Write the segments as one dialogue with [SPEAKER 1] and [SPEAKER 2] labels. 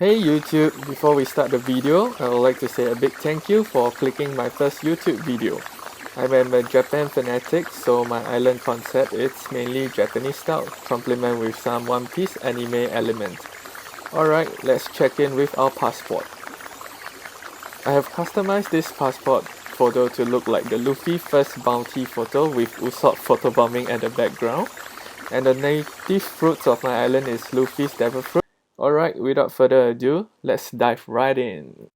[SPEAKER 1] Hey YouTube, before we start the video, I would like to say a big thank you for clicking my first YouTube video. I'm a Japan fanatic, so my island concept is mainly Japanese style, complement with some One Piece anime elements. Alright, let's check in with our passport. I have customized this passport photo to look like the Luffy first bounty photo with Usopp photobombing at the background. And the native fruits of my island is Luffy's devil fruit. Alright, without further ado, let's dive right in.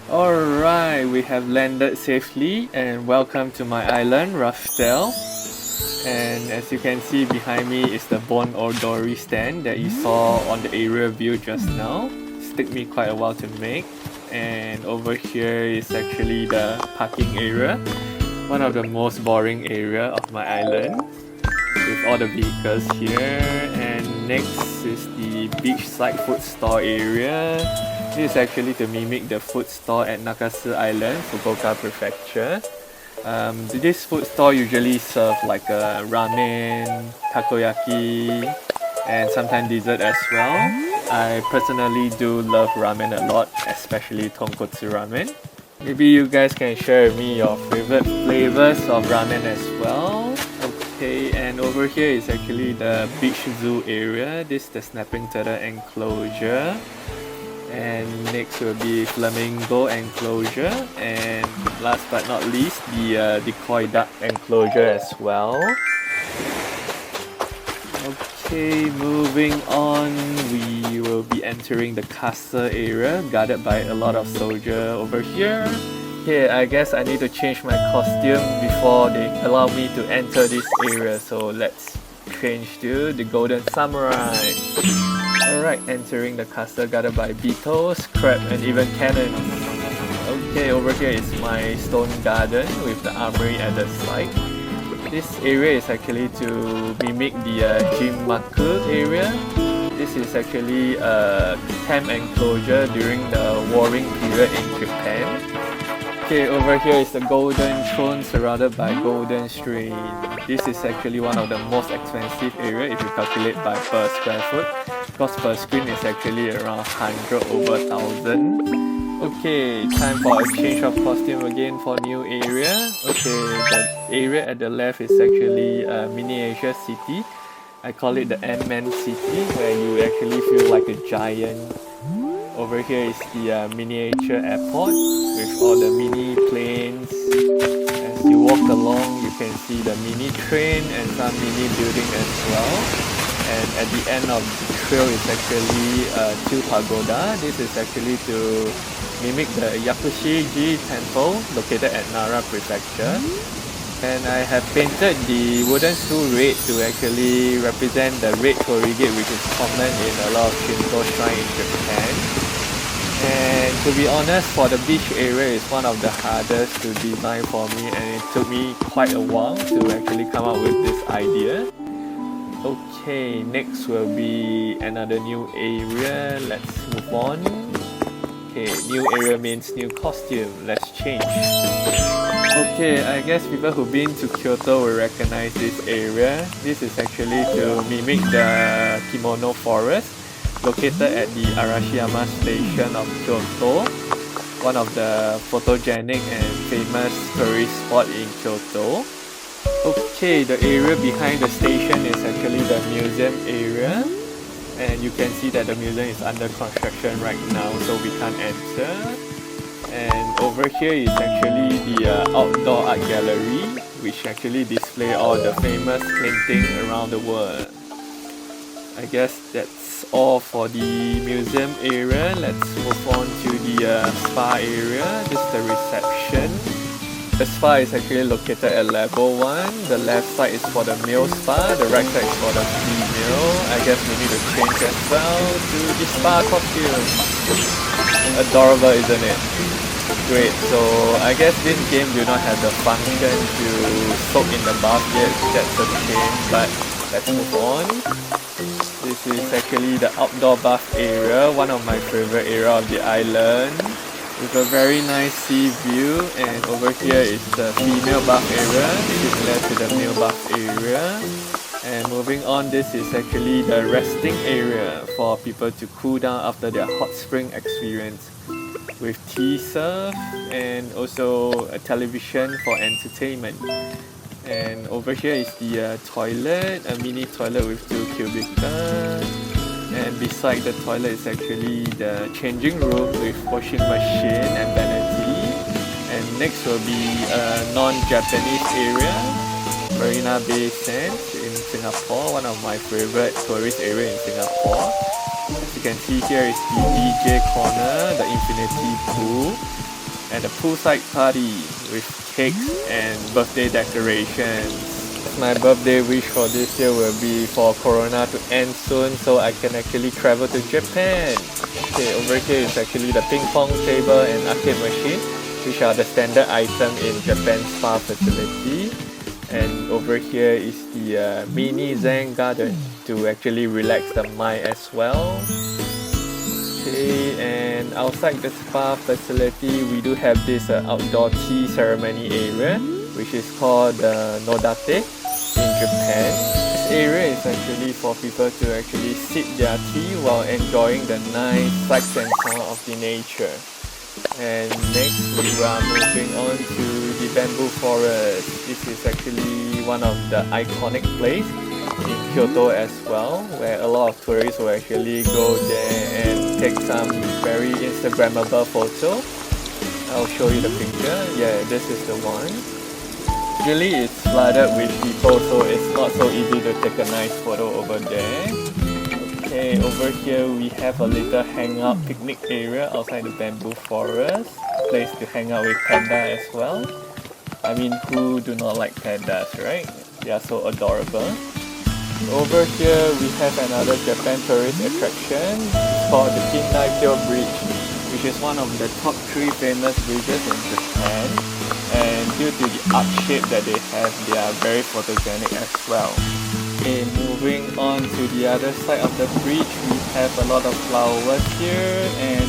[SPEAKER 1] Alright, we have landed safely and welcome to my island, Raftel. And as you can see behind me is the Bon Odori stand that you saw on the aerial view just now. It took me quite a while to make. And over here is actually the parking area, one of the most boring area of my island, with all the vehicles here. And next is the beachside food store area. This is actually to mimic the food store at Nakasu Island, Fukuoka Prefecture. This food store usually serve like ramen, takoyaki, and sometimes dessert as well. I personally do love ramen a lot, especially tonkotsu ramen. Maybe you guys can share with me your favorite flavors of ramen as well. Okay, and over here is actually the beach zoo area. This is the snapping turtle enclosure. And next will be flamingo enclosure, and last but not least the decoy duck enclosure as well. Okay, moving on, we will be entering the castle area guarded by a lot of soldiers over here. Okay, I guess I need to change my costume before they allow me to enter this area, so let's change to the golden samurai. Alright, entering the castle guarded by beetles, crab and even cannons. Okay, over here is my stone garden with the armory at the side. This area is actually to mimic the Jinmaku area. This is actually a camp enclosure during the warring period in Japan. Okay, over here is the golden throne surrounded by golden string. This is actually one of the most expensive area if you calculate by per square foot. Because per screen is actually around 100 over 1000. Okay, time for a change of costume again for new area. Okay, the area at the left is actually a miniature city. I call it the Ant-Man city, where you actually feel like a giant. Over here is the miniature airport with all the mini planes. As you walk along, you can see the mini train and some mini building as well. And at the end of the trail is actually two pagoda. This is actually to mimic the Yakushi-ji temple located at Nara Prefecture. And I have painted the wooden stool red to actually represent the red torii-gate, which is common in a lot of Shinto shrines in Japan. And to be honest, for the beach area, it's one of the hardest to design for me, and it took me quite a while to actually come up with this idea. Okay, next will be another new area. Let's move on. Okay, new area means new costume. Let's change. Okay, I guess people who've been to Kyoto will recognize this area. This is actually to mimic the kimono forest located at the Arashiyama station of Kyoto, one of the photogenic and famous tourist spot in Kyoto. Okay, the area behind the station is actually the museum area, and you can see that the museum is under construction right now, so we can't enter. And over here is actually the outdoor art gallery, which actually display all the famous paintings around the world. I guess that's all for the museum area. Let's move on to the spa area. This is the reception. The spa is actually located at level 1. The left side is for the male spa, the right side is for the female. I guess we need to change as well to the spa costume. Adorable, isn't it? Great, so I guess this game do not have the function to soak in the bath yet. That's a shame, but let's move on. This is actually the outdoor bath area, one of my favorite area of the island, with a very nice sea view. And over here is the female bath area, similar to the male bath area. And moving on, this is actually the resting area for people to cool down after their hot spring experience, with tea served and also a television for entertainment. And over here is the toilet, a mini toilet with 2 cubicles. And beside the toilet is actually the changing room with washing machine and vanity. And next will be a non-Japanese area, Marina Bay Sands in Singapore, one of my favorite tourist area in Singapore. As you can see, here is the DJ corner, the infinity pool, and the poolside party with cakes and birthday decorations. My birthday wish for this year will be for Corona to end soon so I can actually travel to Japan. Okay, over here is actually the ping pong table and arcade machine, which are the standard item in Japan's spa facility. And over here is the mini Zen garden to actually relax the mind as well. Okay, and outside the spa facility, we do have this outdoor tea ceremony area, which is called Nodate in Japan. This area is actually for people to actually sip their tea while enjoying the nice sights and sound of the nature. And next we are moving on to the bamboo forest. This is actually one of the iconic places in Kyoto as well, where a lot of tourists will actually go there and take some very Instagrammable photo. I'll show you the picture. Yeah, this is the one. Usually it's flooded with people, so it's not so easy to take a nice photo over there. Okay, over here we have a little hangout picnic area outside the bamboo forest. Place to hang out with panda as well. I mean, who do not like pandas, right? They are so adorable. Over here we have another Japan tourist attraction. It's called the Kindaikyo Bridge, which is one of the top 3 famous bridges in Japan. And due to the arc shape that they have, they are very photogenic as well. Okay, moving on to the other side of the bridge, we have a lot of flowers here, and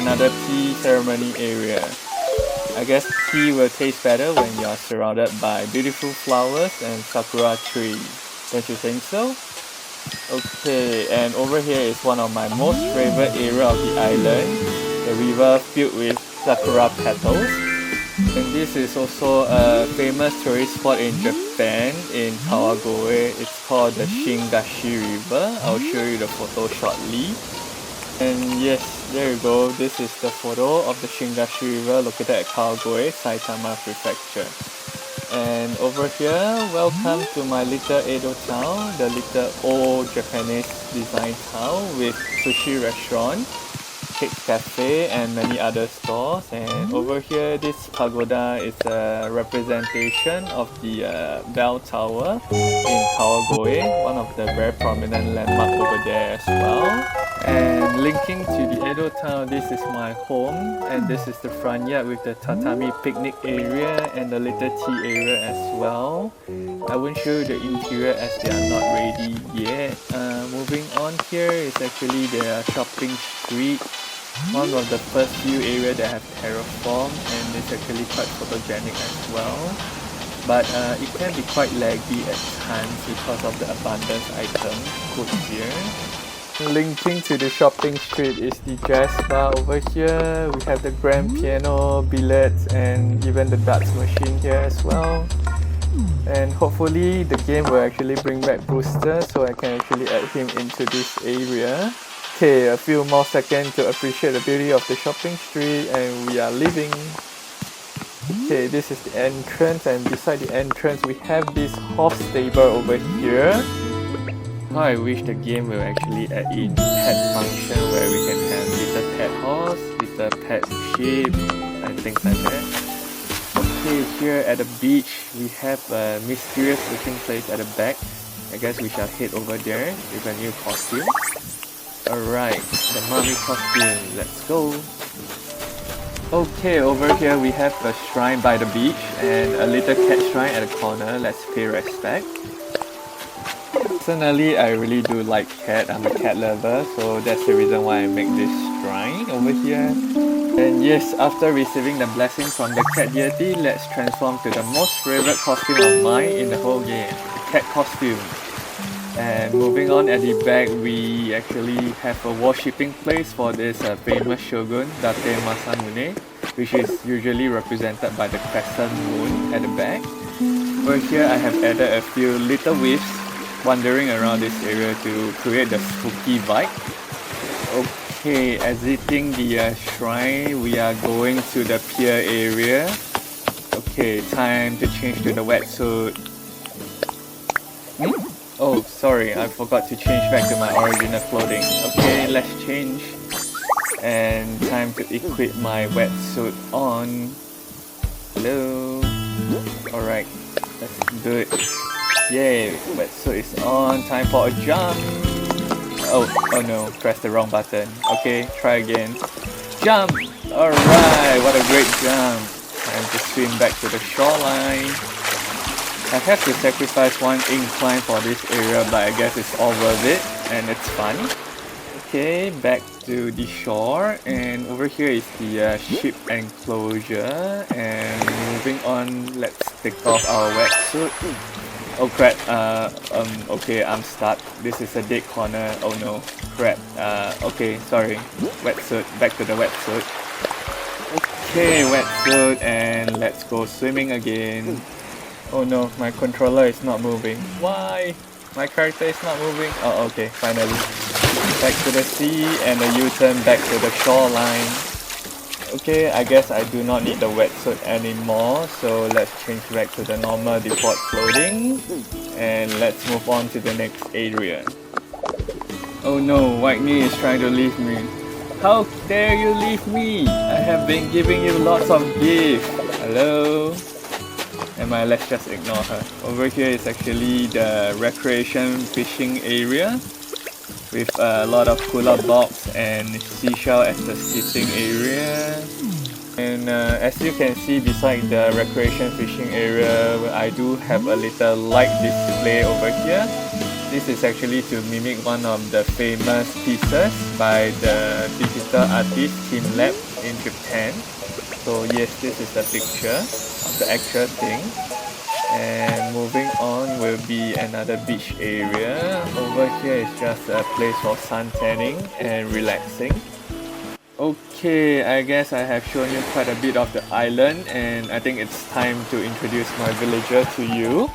[SPEAKER 1] another tea ceremony area. I guess tea will taste better when you are surrounded by beautiful flowers and sakura trees. Don't you think so? Okay, and over here is one of my most favorite area of the island, the river filled with sakura petals. And this is also a famous tourist spot in Japan, in Kawagoe. It's called the Shingashi River. I'll show you the photo shortly. And yes, there you go. This is the photo of the Shingashi River located at Kawagoe, Saitama Prefecture. and over here, welcome to my little Edo town, the little old Japanese design town with sushi restaurant, cake cafe, and many other stores. And over here, this pagoda is a representation of the bell tower in Kawagoe, one of the very prominent landmark over there as well. And linking to the Edo town, this is my home, and this is the front yard with the tatami picnic area and the little tea area as well. I won't show you the interior as they are not ready yet. Moving on, here is actually the shopping street, one of the first few areas that have terraformed, and it's actually quite photogenic as well. But it can be quite laggy at times because of the abundance items put here. Linking to the shopping street is the jazz bar over here. We have the grand piano, billiards, and even the darts machine here as well. And hopefully the game will actually bring back Brewster so I can actually add him into this area. Okay, a few more seconds to appreciate the beauty of the shopping street, and we are leaving. Okay, this is the entrance, and beside the entrance we have this horse stable over here. Now I wish the game will actually add in pet function where we can have little pet horse, little pet sheep, and things like that. Okay, here at the beach we have a mysterious looking place at the back. I guess we shall head over there with a new costume. Alright, the mummy costume, let's go. Okay, over here we have a shrine by the beach and a little cat shrine at the corner. Let's pay respect. Personally, I really do like cat. I'm a cat lover, so that's the reason why I make this shrine over here. And yes, after receiving the blessing from the cat deity, let's transform to the most favorite costume of mine in the whole game, the cat costume. And moving on, at the back we actually have a worshipping place for this famous shogun, Date Masamune, which is usually represented by the crescent moon at the back. Over here I have added a few little wisps wandering around this area to create the spooky vibe. Okay, exiting the shrine, we are going to the pier area. Okay, time to change to the wetsuit. Oh, sorry, I forgot to change back to my original clothing. Okay, let's change. And time to equip my wetsuit on. Hello. Alright, let's do it. Yay, wetsuit is on. Time for a jump. Oh no, pressed the wrong button. Okay, try again. Jump! Alright, what a great jump. Time to swim back to the shoreline. I have to sacrifice one incline for this area, but I guess it's all worth it and it's fun. Okay, back to the shore, and over here is the ship enclosure. And moving on, let's take off our wetsuit. Oh crap, okay, I'm stuck. This is a dead corner. Oh no, crap. Okay, sorry. Wetsuit, back to the wetsuit. Okay, wetsuit, and let's go swimming again. Oh no, my controller is not moving. Why? My character is not moving. Oh, okay, finally. Back to the sea and a U-turn back to the shoreline. Okay, I guess I do not need the wetsuit anymore, so let's change back to the normal default clothing. And let's move on to the next area. Oh no, White Knee is trying to leave me. How dare you leave me? I have been giving you lots of gifts. Hello? Let's just ignore her. Over here is actually the recreation fishing area with a lot of cooler box and seashell as the sitting area. And as you can see beside the recreation fishing area, I do have a little light display over here. This is actually to mimic one of the famous pieces by the digital artist Team Lab in Japan. So yes, this is the picture of the actual thing. And moving on will be another beach area. Over here is just a place for sun tanning and relaxing. Okay, I guess I have shown you quite a bit of the island, and I think it's time to introduce my villager to you.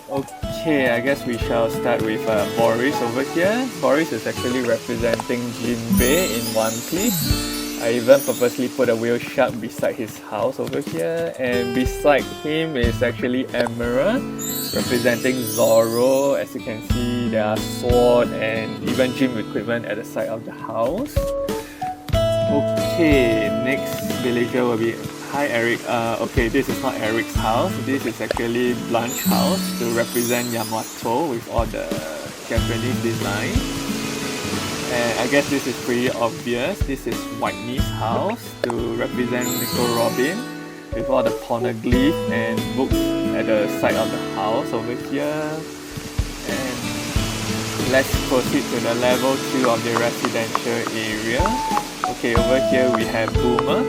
[SPEAKER 1] Okay, I guess we shall start with Boris over here. Boris is actually representing Jinbei in One Piece. I even purposely put a whale shark beside his house over here, and beside him is actually Emerald, representing Zoro. As you can see, there are sword and even gym equipment at the side of the house. Okay, next villager will be, hi Eric. Okay, this is not Eric's house. This is actually Blanche's house to represent Yamato with all the Japanese design. And I guess this is pretty obvious. This is Whitney's house to represent Nico Robin with all the poneglyph and books at the side of the house over here. And let's proceed to the level 2 of the residential area. Okay, over here we have Boomer.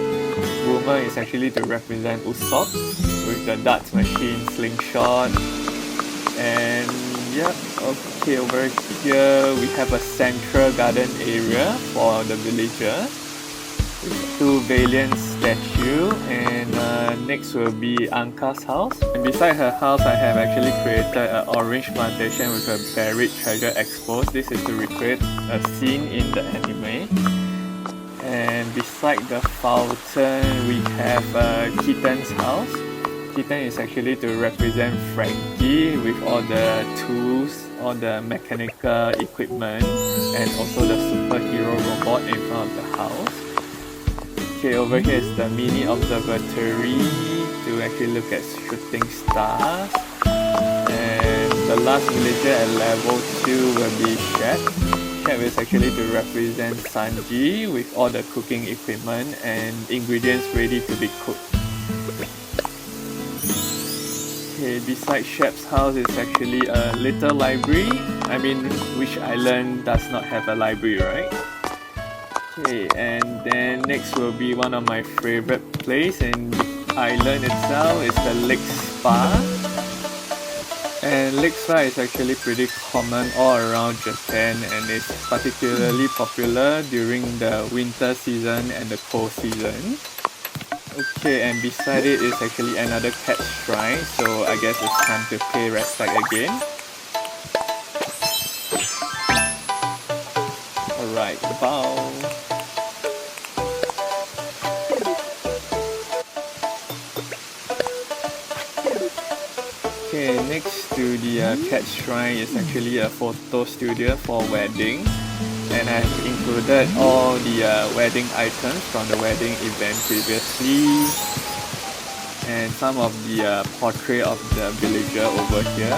[SPEAKER 1] Boomer is actually to represent Usopp with the darts machine, slingshot, and yep, okay, over here we have a central garden area for the villager with 2 Valiant statue, and next will be Anka's house. And beside her house I have actually created an orange plantation with a buried treasure exposed. This is to recreate a scene in the anime. And beside the fountain we have Keaton's house. Keaton is actually to represent Frankie with all the tools, all the mechanical equipment, and also the superhero robot in front of the house. Okay, over here is the mini observatory to actually look at shooting stars. And the last villager at level 2 will be Chef. Chef is actually to represent Sanji with all the cooking equipment and ingredients ready to be cooked. Okay, beside Chef's house is actually a little library. I mean, which island does not have a library, right? Okay, and then next will be one of my favorite place in the island itself is the Lake Spa. And Lake Spa is actually pretty common all around Japan and is particularly popular during the winter season and the cold season. Okay, and beside it is actually another cat shrine, so I guess it's time to pay respect again. Alright, bow. Okay, next to the cat shrine is actually a photo studio for wedding, and I've included all the wedding items from the wedding event previously, and some of the portrait of the villager over here.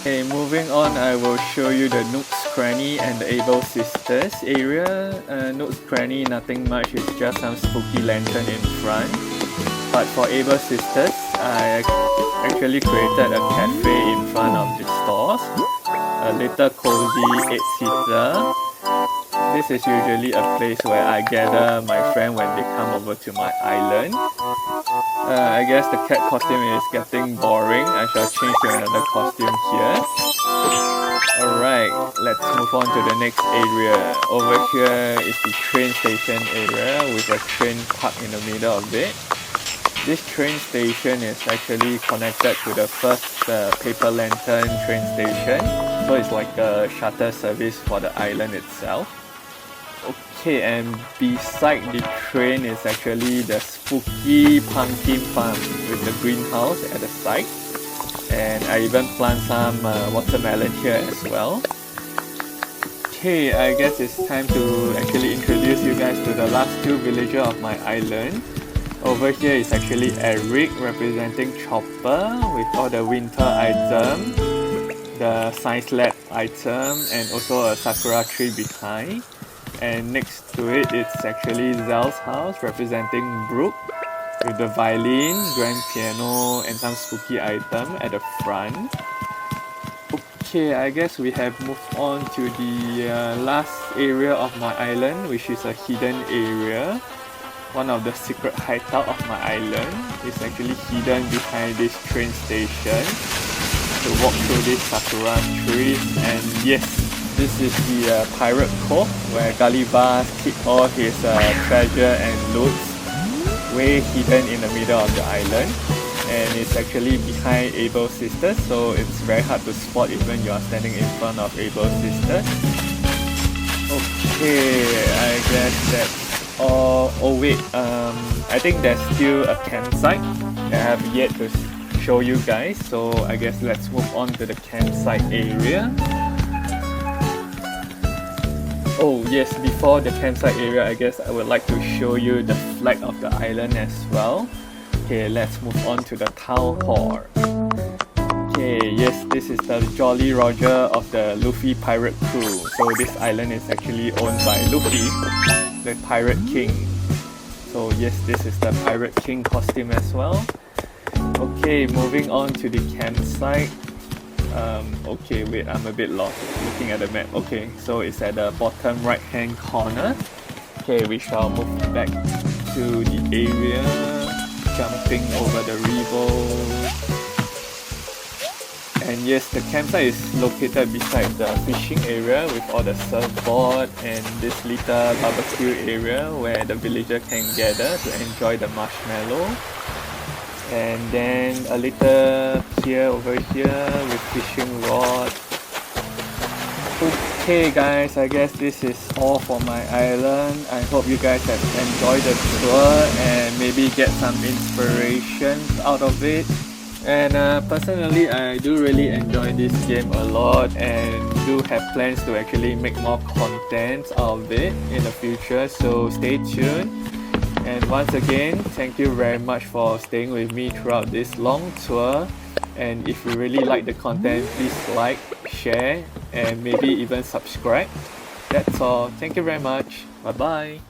[SPEAKER 1] Okay, moving on, I will show you the Nook's Cranny and the Able Sisters area. Nook's Cranny, nothing much, it's just some spooky lantern in front. But for Able Sisters, I actually created a cafe in front of the stores. A little cozy 8-seater. This is usually a place where I gather my friend when they come over to my island. I guess the cat costume is getting boring. I shall change to another costume here. Alright, let's move on to the next area. Over here is the train station area with a train parked in the middle of it. This train station is actually connected to the first Paper Lantern train station, so it's like a shuttle service for the island itself. Okay, and beside the train is actually the spooky pumpkin farm with the greenhouse at the side, and I even plant some watermelon here as well. Okay, I guess it's time to actually introduce you guys to the last 2 villagers of my island. Over here is actually Eric representing Chopper with all the winter item, the science lab item, and also a sakura tree behind. And next to it, it's actually Zell's house representing Brooke with the violin, grand piano, and some spooky item at the front. Okay, I guess we have moved on to the last area of my island, which is a hidden area. One of the secret hideout of my island is actually hidden behind this train station. To walk through these sakura trees, and yes, this is the pirate cove where Gulliver keep all his treasure and loot way hidden in the middle of the island, and it's actually behind Able Sisters, so it's very hard to spot even you are standing in front of Able Sisters. Okay, I guess that's Oh wait, I think there's still a campsite that I have yet to show you guys, so I guess let's move on to the campsite area. Oh yes, before the campsite area, I guess I would like to show you the flag of the island as well. Okay, let's move on to the town hall. Okay, yes, this is the Jolly Roger of the Luffy pirate crew. So this island is actually owned by Luffy, the Pirate King. So yes, this is the Pirate King costume as well. Okay, moving on to the campsite. Okay, wait, I'm a bit lost looking at the map. Okay, so it's at the bottom right hand corner. Okay, we shall move back to the area, jumping over the river. And yes, the campsite is located beside the fishing area with all the surfboard and this little barbecue area where the villager can gather to enjoy the marshmallow. And then a little pier over here with fishing rod. Okay guys, I guess this is all for my island. I hope you guys have enjoyed the tour and maybe get some inspiration out of it. And personally, I do really enjoy this game a lot and do have plans to actually make more content out of it in the future, so stay tuned. And once again, thank you very much for staying with me throughout this long tour. And if you really like the content, please like, share, and maybe even subscribe. That's all. Thank you very much. Bye bye.